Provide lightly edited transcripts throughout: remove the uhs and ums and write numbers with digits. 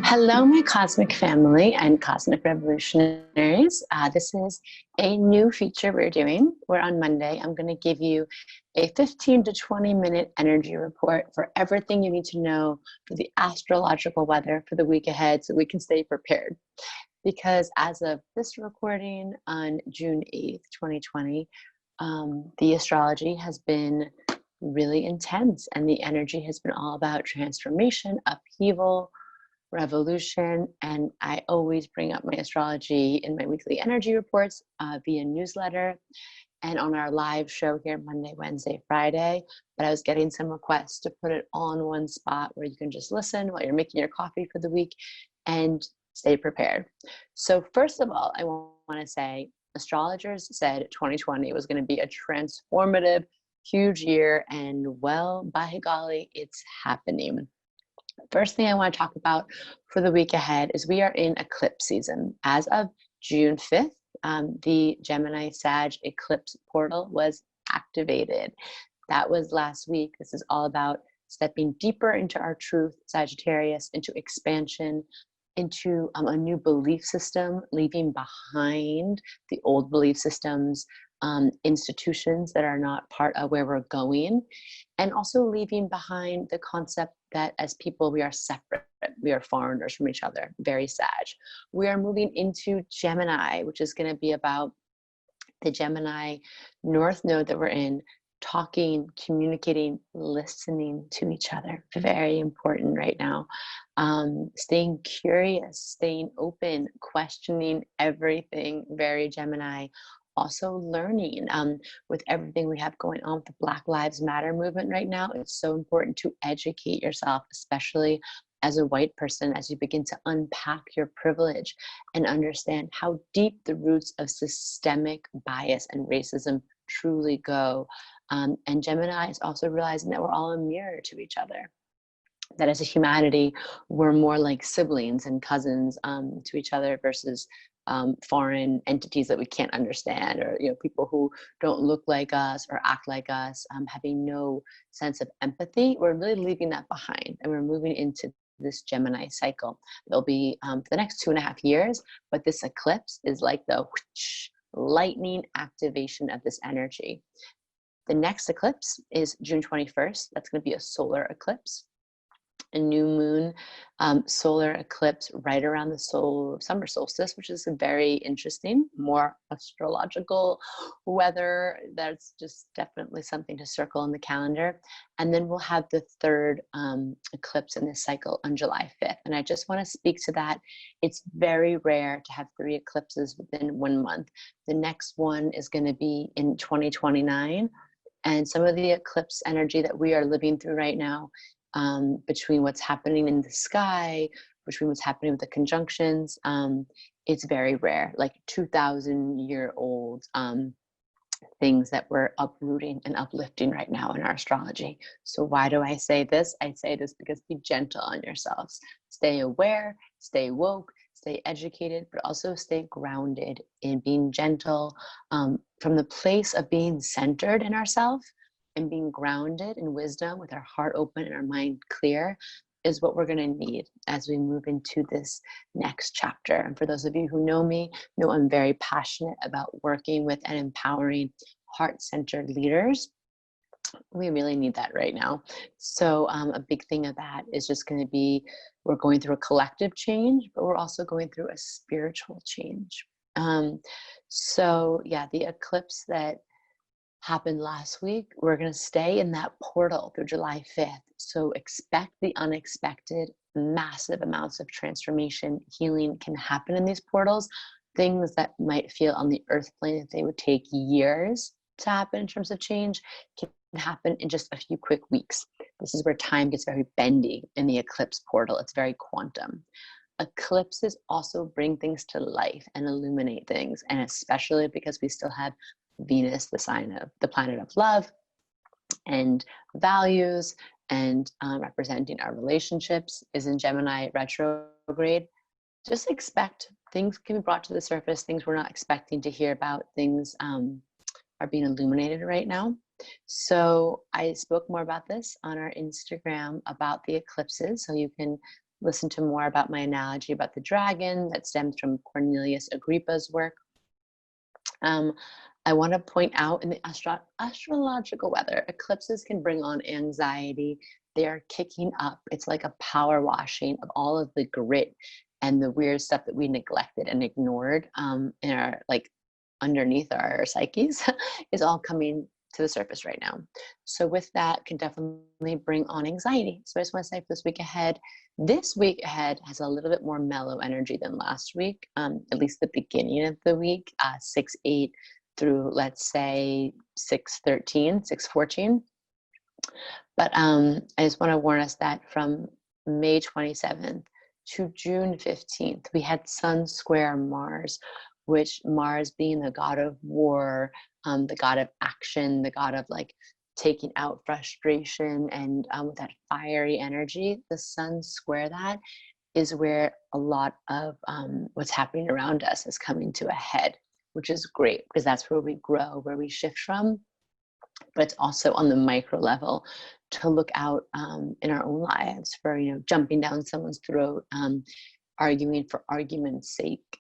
Hello, my cosmic family and cosmic revolutionaries. This is a new feature we're doing. We're on Monday. I'm going to give you a 15 to 20-minute energy report for everything you need to know for the astrological weather for the week ahead so we can stay prepared. Because as of this recording on June 8th, 2020, the astrology has been really intense and the energy has been all about transformation, upheaval, revolution. And I always bring up my astrology in my weekly energy reports via newsletter and on our live show here Monday, Wednesday, Friday. But I was getting some requests to put it all in one spot where you can just listen while you're making your coffee for the week and stay prepared. So first of all, I want to say astrologers said 2020 was going to be a transformative, huge year, and well, by golly, it's happening. First thing I want to talk about for the week ahead is we are in eclipse season. As of June 5th, the Gemini Sag Eclipse Portal was activated. That was last week. This is all about stepping deeper into our truth, Sagittarius, into expansion, into a new belief system, leaving behind the old belief systems, institutions that are not part of where we're going, and also leaving behind the concept that as people we are separate, we are foreigners from each other, very Sag. We are moving into Gemini, which is going to be about the Gemini North Node that we're in, talking, communicating, listening to each other. Very important right now. Staying curious, staying open, questioning everything, very Gemini. Also learning with everything we have going on with the Black Lives Matter movement right now. It's so important to educate yourself, especially as a white person, as you begin to unpack your privilege and understand how deep the roots of systemic bias and racism truly go. And Gemini is also realizing that we're all a mirror to each other. That as a humanity, we're more like siblings and cousins to each other versus foreign entities that we can't understand, or people who don't look like us or act like us, having no sense of empathy. We're really leaving that behind, and we're moving into this Gemini cycle. It'll be for the next 2.5 years, but this eclipse is like the whoosh, lightning activation of this energy. The next eclipse is June 21st. That's going to be a solar eclipse, a new moon solar eclipse right around the summer solstice, which is very interesting, more astrological weather. That's just definitely something to circle in the calendar. And then we'll have the third eclipse in this cycle on July 5th. And I just want to speak to that. It's very rare to have 3 eclipses within 1 month. The next one is going to be in 2029. And some of the eclipse energy that we are living through right now, between what's happening in the sky, between what's happening with the conjunctions, it's very rare, like 2,000-year-old things that we're uprooting and uplifting right now in our astrology. So why do I say this? I say this because be gentle on yourselves. Stay aware, stay woke, stay educated, but also stay grounded in being gentle from the place of being centered in ourselves and being grounded in wisdom with our heart open and our mind clear is what we're going to need as we move into this next chapter. And for those of you who know me, know I'm very passionate about working with and empowering heart-centered leaders. We really need that right now. So a big thing of that is just going to be, we're going through a collective change, but we're also going through a spiritual change. So yeah, the eclipse that happened last week, we're going to stay in that portal through July 5th. So expect the unexpected. Massive amounts of transformation, healing can happen in these portals. Things that might feel on the earth plane that they would take years to happen in terms of change can happen in just a few quick weeks. This is where time gets very bendy in the eclipse portal. It's very quantum. Eclipses also bring things to life and illuminate things, and especially because we still have Venus, the sign of the planet of love and values, and representing our relationships, is in Gemini retrograde. Just expect things can be brought to the surface, things we're not expecting to hear about, things are being illuminated right now. So I spoke more about this on our Instagram about the eclipses, so you can listen to more about my analogy about the dragon that stems from Cornelius Agrippa's work. I want to point out in the astrological weather, eclipses can bring on anxiety. They are kicking up. It's like a power washing of all of the grit and the weird stuff that we neglected and ignored in our, like, underneath our psyches is all coming to the surface right now. So with that can definitely bring on anxiety. So I just want to say for this week ahead has a little bit more mellow energy than last week, at least the beginning of the week, 6/8 through, let's say, 6/13, 6/14. But I just want to warn us that from May 27th to June 15th, we had Sun square Mars, which Mars being the god of war, the god of action, the god of like taking out frustration, and with that fiery energy, the Sun square that is where a lot of what's happening around us is coming to a head, which is great because that's where we grow, where we shift from. But it's also on the micro level to look out in our own lives for, you know, jumping down someone's throat, arguing for argument's sake,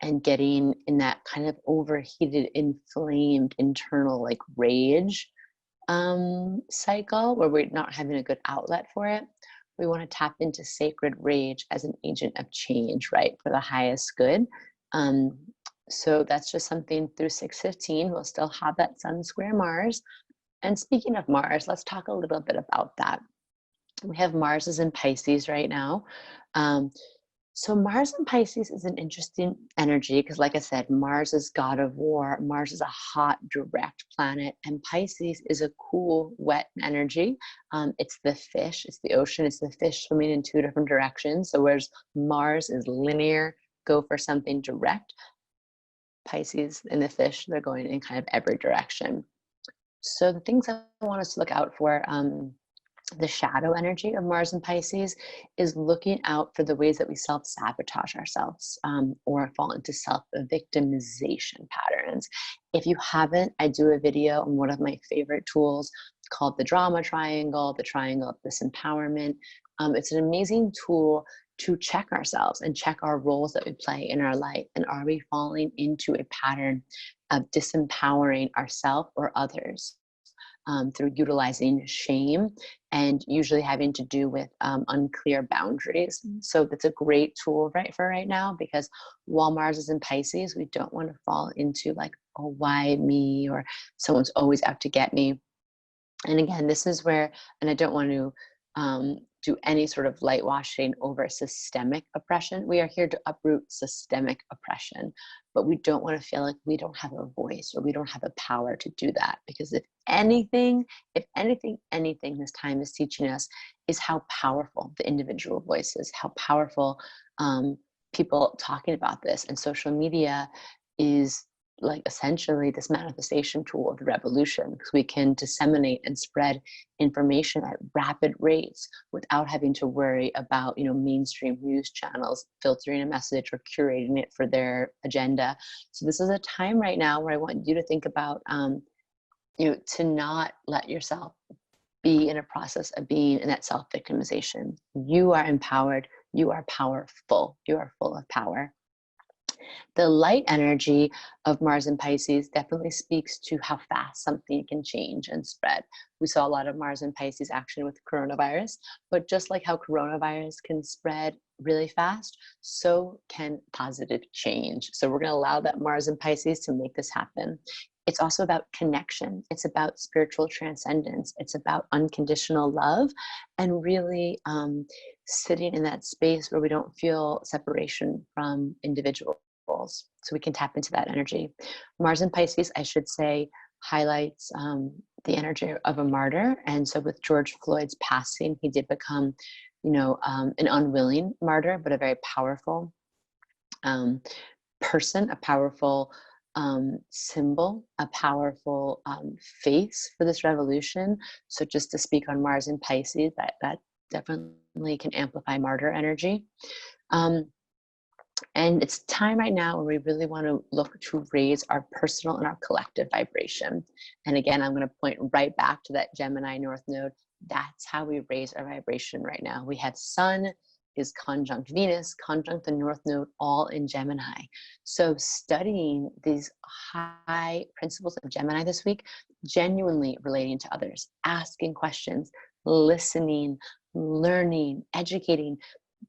and getting in that kind of overheated, inflamed internal like rage cycle where we're not having a good outlet for it. We want to tap into sacred rage as an agent of change, right, for the highest good. So that's just something through 6/15. We'll still have that Sun square Mars. And speaking of Mars, let's talk a little bit about that. We have Mars is in Pisces right now. So Mars in Pisces is an interesting energy because, like I said, Mars is god of war. Mars is a hot, direct planet, and Pisces is a cool, wet energy. It's the fish, it's the ocean, it's the fish swimming in two different directions. So whereas Mars is linear, go for something direct, Pisces and the fish, they're going in kind of every direction. So the things I want us to look out for, the shadow energy of Mars and Pisces is looking out for the ways that we self-sabotage ourselves or fall into self-victimization patterns. If you haven't, I do a video on one of my favorite tools called the drama triangle, the triangle of disempowerment. It's an amazing tool to check ourselves and check our roles that we play in our life. And are we falling into a pattern of disempowering ourselves or others through utilizing shame and usually having to do with unclear boundaries? So that's a great tool for right now, because while Mars is in Pisces, we don't want to fall into like, oh, why me? Or someone's always out to get me. And again, this is where, and I don't want to do any sort of light washing over systemic oppression. We are here to uproot systemic oppression, but we don't want to feel like we don't have a voice or we don't have a power to do that. Because if anything this time is teaching us is how powerful the individual voice is, how powerful people talking about this. And social media is like essentially this manifestation tool of the revolution, because we can disseminate and spread information at rapid rates without having to worry about, you know, mainstream news channels filtering a message or curating it for their agenda. So this is a time right now where I want you to think about, you know, to not let yourself be in a process of being in that self-victimization. You are empowered. You are powerful. You are full of power. The light energy of Mars and Pisces definitely speaks to how fast something can change and spread. We saw a lot of Mars and Pisces action with coronavirus, but just like how coronavirus can spread really fast, so can positive change. So we're going to allow that Mars and Pisces to make this happen. It's also about connection. It's about spiritual transcendence. It's about unconditional love and really sitting in that space where we don't feel separation from individuals. So we can tap into that energy. Mars and Pisces, I should say, highlights the energy of a martyr. And so with George Floyd's passing, he did become, you know, an unwilling martyr, but a very powerful person, a powerful symbol, a powerful face for this revolution. So just to speak on Mars and Pisces, that definitely can amplify martyr energy. And it's time right now where we really want to look to raise our personal and our collective vibration. And again, I'm going to point right back to that Gemini North Node. That's how we raise our vibration right now. We have Sun is conjunct Venus, conjunct the North Node, all in Gemini. So studying these high principles of Gemini this week, genuinely relating to others, asking questions, listening, learning, educating,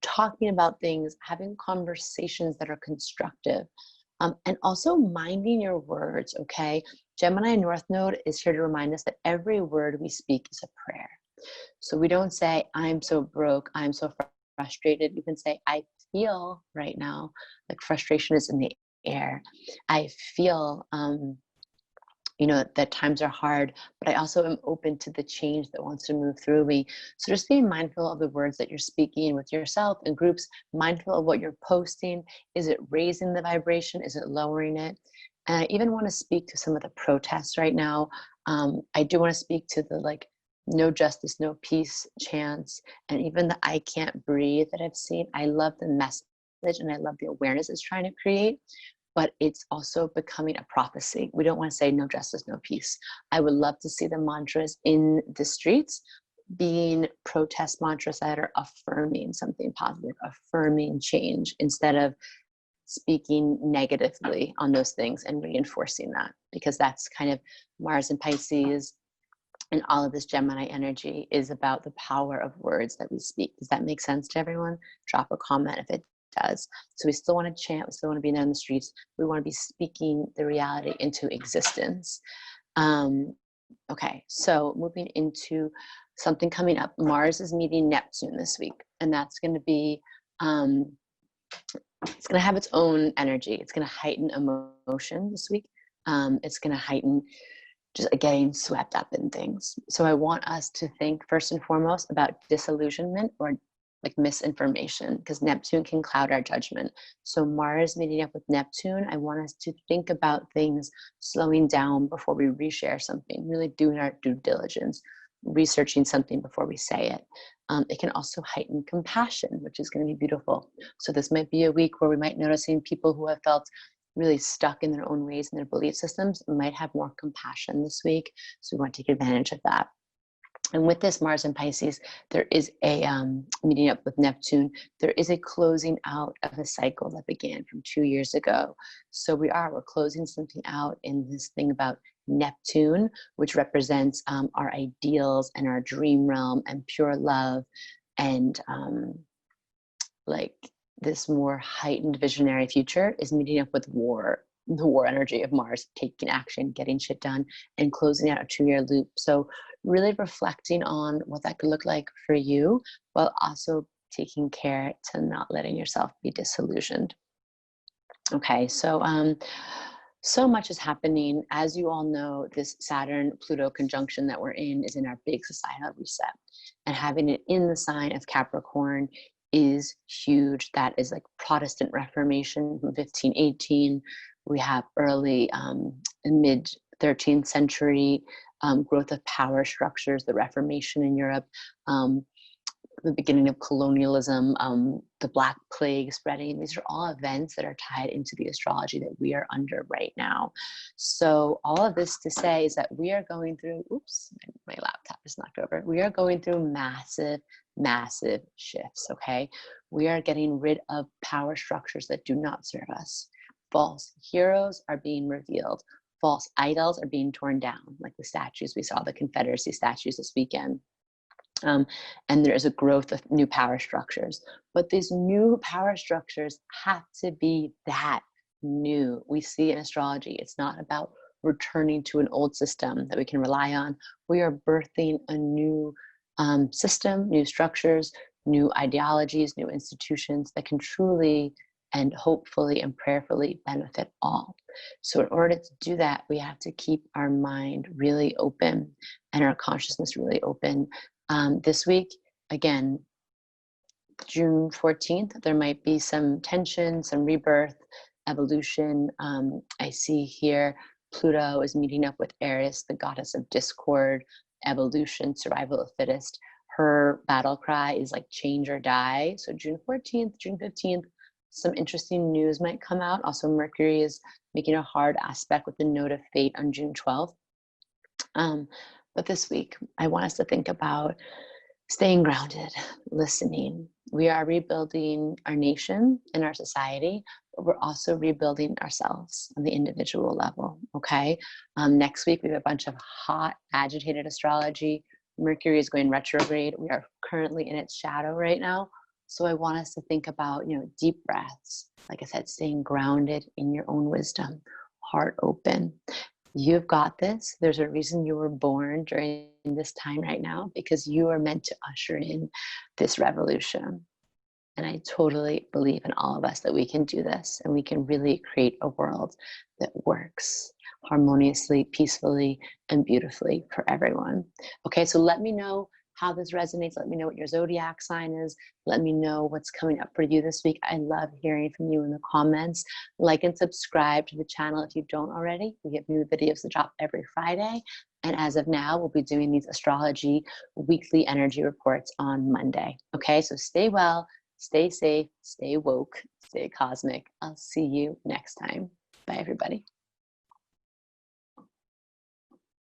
talking about things, having conversations that are constructive, and also minding your words, okay? Gemini North Node is here to remind us that every word we speak is a prayer. So we don't say, I'm so broke, I'm so frustrated. You can say, I feel right now like frustration is in the air. I feel, that times are hard, but I also am open to the change that wants to move through me. So just being mindful of the words that you're speaking with yourself in groups, mindful of what you're posting. Is it raising the vibration? Is it lowering it? And I even want to speak to some of the protests right now. I do want to speak to the no justice, no peace chants, and even the I can't breathe that I've seen. I love the message and I love the awareness it's trying to create, but it's also becoming a prophecy. We don't want to say no justice, no peace. I would love to see the mantras in the streets being protest mantras that are affirming something positive, affirming change, instead of speaking negatively on those things and reinforcing that, because that's kind of Mars and Pisces, and all of this Gemini energy is about the power of words that we speak. Does that make sense to everyone? Drop a comment if it does. So we still want to chant, we still want to be there in the streets. We want to be speaking the reality into existence. Okay, so moving into something coming up. Mars is meeting Neptune this week, and that's going to be, it's going to have its own energy. It's going to heighten emotion this week. It's going to heighten just getting swept up in things. So I want us to think first and foremost about disillusionment or misinformation, because Neptune can cloud our judgment. So Mars meeting up with Neptune, I want us to think about things slowing down before we reshare something, really doing our due diligence, researching something before we say it. It can also heighten compassion, which is going to be beautiful. So this might be a week where we might noticing people who have felt really stuck in their own ways and their belief systems might have more compassion this week. So we want to take advantage of that. And with this Mars and Pisces, there is a meeting up with Neptune. There is a closing out of a cycle that began from 2 years ago. So we're closing something out in this thing about Neptune, which represents our ideals and our dream realm and pure love, and this more heightened visionary future is meeting up with war, the war energy of Mars, taking action, getting shit done, and closing out a 2-year loop. So really reflecting on what that could look like for you, while also taking care to not letting yourself be disillusioned. Okay, so so much is happening. As you all know, this Saturn-Pluto conjunction that we're in is in our big societal reset. And having it in the sign of Capricorn is huge. That is like Protestant Reformation from 1518. We have early mid 13th century growth of power structures, the Reformation in Europe, the beginning of colonialism, the Black Plague spreading. These are all events that are tied into the astrology that we are under right now. So all of this to say is that we are going through, oops, my laptop is knocked over. We are going through massive, massive shifts, okay? We are getting rid of power structures that do not serve us. False heroes are being revealed. False idols are being torn down, like the statues. We saw the Confederacy statues this weekend. And there is a growth of new power structures. But these new power structures have to be that new. We see in astrology, it's not about returning to an old system that we can rely on. We are birthing a new system, new structures, new ideologies, new institutions that can truly and hopefully and prayerfully benefit all. So in order to do that, we have to keep our mind really open and our consciousness really open. This week, again, June 14th, there might be some tension, some rebirth, evolution. I see here Pluto is meeting up with Eris, the goddess of discord, evolution, survival of the fittest. Her battle cry is like change or die. So June 14th, June 15th, some interesting news might come out. Also, Mercury is making a hard aspect with the node of fate on June 12th. But this week, I want us to think about Staying grounded, listening. We are rebuilding our nation and our society, but we're also rebuilding ourselves on the individual level, okay? Next week, we have a bunch of hot, agitated astrology. Mercury is going retrograde. We are currently in its shadow right now. So I want us to think about, deep breaths. Like I said, staying grounded in your own wisdom, heart open. You've got this. There's a reason you were born during this time right now, because you are meant to usher in this revolution. And I totally believe in all of us that we can do this, and we can really create a world that works harmoniously, peacefully, and beautifully for everyone. Okay, so let me know how this resonates. Let me know what your zodiac sign is. Let me know what's coming up for you this week. I love hearing from you in the comments. Like and subscribe to the channel if you don't already. We have new videos that drop every Friday. And as of now, we'll be doing these astrology weekly energy reports on Monday. Okay, so stay well, stay safe, stay woke, stay cosmic. I'll see you next time. Bye, everybody.